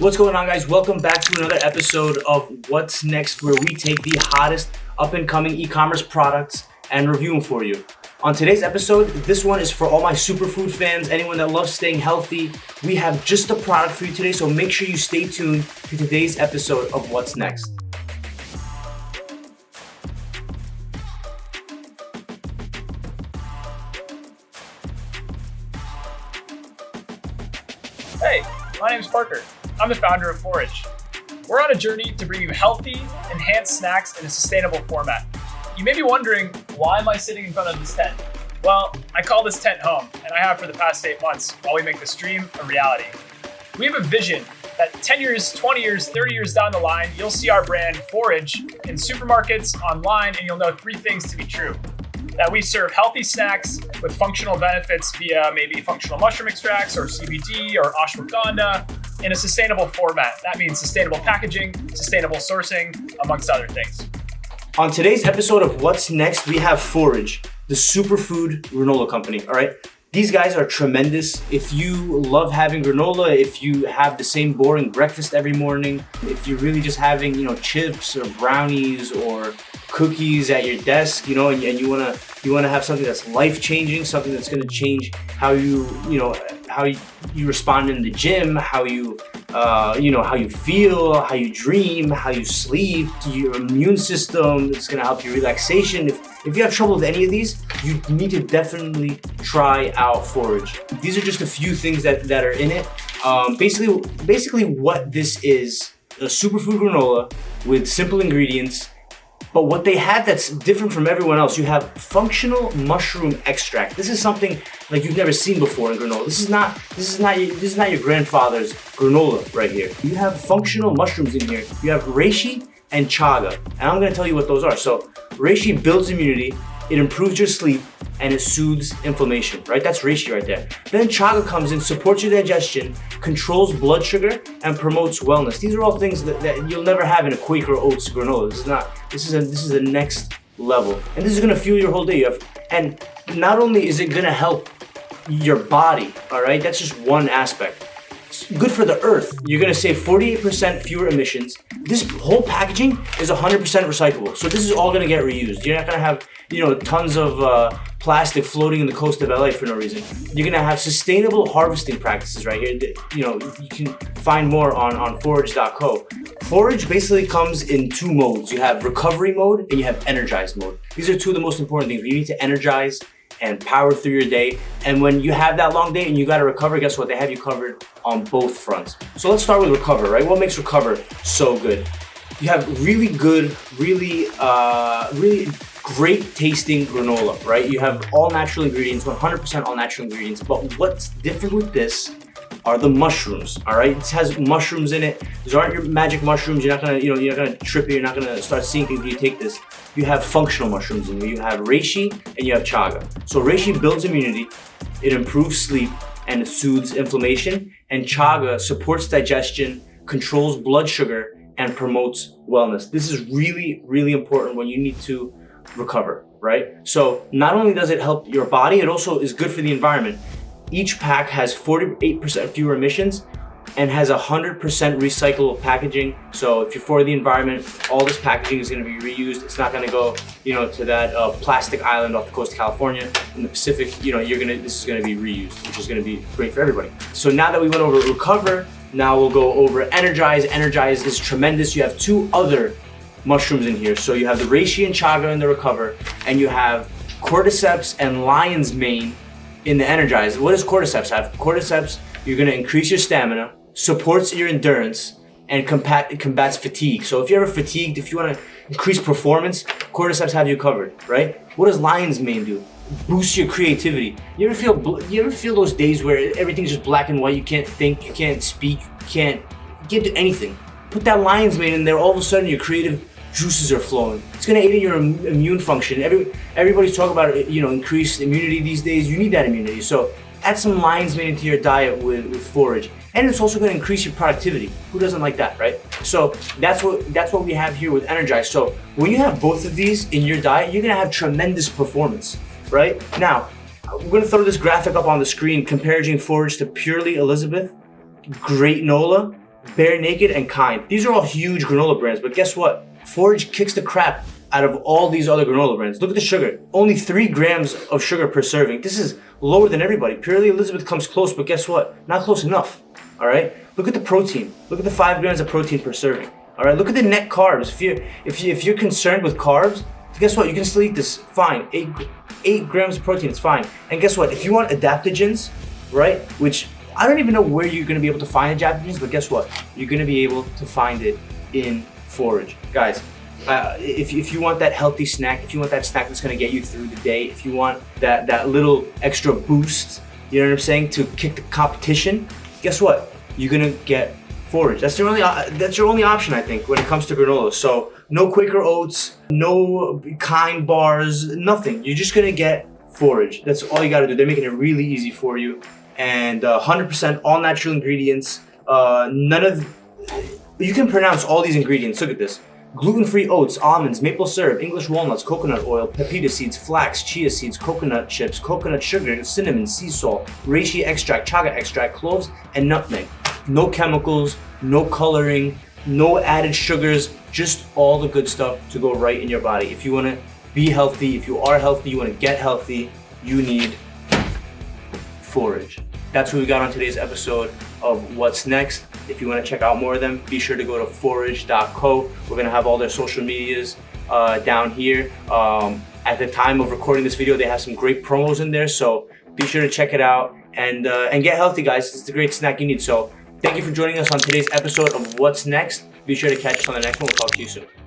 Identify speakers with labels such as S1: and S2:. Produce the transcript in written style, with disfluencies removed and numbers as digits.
S1: What's going on, guys? Welcome back to another episode of What's Next, where we take the hottest up-and-coming e-commerce products and review them for you. On today's episode, this one is for all my superfood fans, anyone that loves staying healthy. We have just the product for you today, so make sure you stay tuned to today's episode of What's Next.
S2: Hey, my name is Parker. I'm the founder of Forij. We're on a journey to bring you healthy, enhanced snacks in a sustainable format. You may be wondering, why am I sitting in front of this tent? Well, I call this tent home, and I have for the past 8 months while we make this dream a reality. We have a vision that 10 years, 20 years, 30 years down the line, you'll see our brand Forij in supermarkets, online, and you'll know 3 things to be true. That we serve healthy snacks with functional benefits via maybe functional mushroom extracts or CBD or ashwagandha in a sustainable format. That means sustainable packaging, sustainable sourcing, amongst other things.
S1: On today's episode of What's Next, we have Forij, the superfood granola company, all right? These guys are tremendous. If you love having granola, if you have the same boring breakfast every morning, if you're really just having, chips or brownies or cookies at your desk, and you wanna have something that's life-changing, something that's gonna change how you respond in the gym, how you feel, how you dream, how you sleep, your immune system. It's gonna help your relaxation. If you have trouble with any of these, you need to definitely try out Forij. These are just a few things that are in it. Basically what this is, a superfood granola with simple ingredients. But what they have that's different from everyone else, you have functional mushroom extract. This is something like you've never seen before in granola. This is not your grandfather's granola right here. You have functional mushrooms in here. You have reishi and chaga, and I'm gonna tell you what those are. So reishi builds immunity, it improves your sleep, and it soothes inflammation, right? That's reishi right there. Then chaga comes in, supports your digestion, controls blood sugar, and promotes wellness. These are all things that you'll never have in a Quaker Oats granola. This is the next level. And this is gonna fuel your whole day. And not only is it gonna help your body, all right? That's just one aspect. It's good for the earth. You're gonna save 48% fewer emissions. This whole packaging is 100% recyclable. So this is all gonna get reused. You're not gonna have, tons of plastic floating in the coast of LA for no reason. You're gonna have sustainable harvesting practices right here. You can find more on forij.co. Forij basically comes in 2 modes. You have recovery mode and you have energized mode. These are 2 of the most important things. You need to energize and power through your day. And when you have that long day and you gotta recover, guess what? They have you covered on both fronts. So let's start with recover, right? What makes recover so good? You have really good, really great tasting granola, right? You have all natural ingredients, 100% all natural ingredients. But what's different with this are the mushrooms, all right? This has mushrooms in it. These aren't your magic mushrooms. You're not gonna trip it. You're not gonna start seeing things when you take this. You have functional mushrooms in here. You have reishi and you have chaga. So reishi builds immunity, it improves sleep, and it soothes inflammation. And chaga supports digestion, controls blood sugar, and promotes wellness. This is really, really important when you need to recover, right? So not only does it help your body, it also is good for the environment. Each pack has 48% fewer emissions and has 100% recyclable packaging. So if you're for the environment, all this packaging is gonna be reused. It's not gonna go, to that plastic island off the coast of California. In the Pacific, this is gonna be reused, which is gonna be great for everybody. So now that we went over recover, now we'll go over energize. Energize is tremendous. You have 2 other mushrooms in here. So you have the reishi and chaga in the recover, and you have cordyceps and lion's mane in the energize. What does cordyceps have? Cordyceps, you're gonna increase your stamina, supports your endurance, and combats fatigue. So if you're ever fatigued, if you wanna increase performance, cordyceps have you covered, right? What does lion's mane do? Boosts your creativity. You ever feel those days where everything's just black and white, you can't think, you can't speak, you can't do anything? Put that lion's mane in there, all of a sudden your creative juices are flowing. It's gonna aid in your immune function. Everybody's talking about increased immunity these days. You need that immunity. So add some lion's mane into your diet with Forij. And it's also gonna increase your productivity. Who doesn't like that, right? So that's what we have here with Energize. So when you have both of these in your diet, you're gonna have tremendous performance, right? Now, we're gonna throw this graphic up on the screen comparing Forij to Purely Elizabeth, Great Nola, Bare Naked, and Kind. These are all huge granola brands, but guess what? Forij kicks the crap out of all these other granola brands. Look at the sugar. Only 3 grams of sugar per serving. This is lower than everybody. Purely Elizabeth comes close, but guess what? Not close enough. All right? Look at the protein. Look at the 5 grams of protein per serving. All right? Look at the net carbs. If you're concerned with carbs, guess what? You can still eat this fine. 8 grams of protein, it's fine. And guess what? If you want adaptogens, right? Which I don't even know where you're gonna be able to find adaptogens, but guess what? You're gonna be able to find it in Forij. Guys, if you want that healthy snack, if you want that snack that's gonna get you through the day, if you want that little extra boost, you know what I'm saying, to kick the competition, guess what? You're gonna get Forij. That's your only option, I think, when it comes to granola. So no Quaker Oats, no Kind bars, nothing. You're just gonna get Forij. That's all you gotta do. They're making it really easy for you, and 100% all natural ingredients. You can pronounce all these ingredients. Look at this. Gluten-free oats, almonds, maple syrup, English walnuts, coconut oil, pepita seeds, flax, chia seeds, coconut chips, coconut sugar, cinnamon, sea salt, reishi extract, chaga extract, cloves, and nutmeg. No chemicals, no coloring, no added sugars, just all the good stuff to go right in your body. If you want to be healthy, if you are healthy, you want to get healthy, you need Forij. That's what we got on today's episode of What's Next. If you want to check out more of them, be sure to go to forij.co. We're going to have all their social medias down here. At the time of recording this video, they have some great promos in there, so be sure to check it out and get healthy, guys. It's a great snack you need. So thank you for joining us on today's episode of What's Next. Be sure to catch us on the next one. We'll talk to you soon.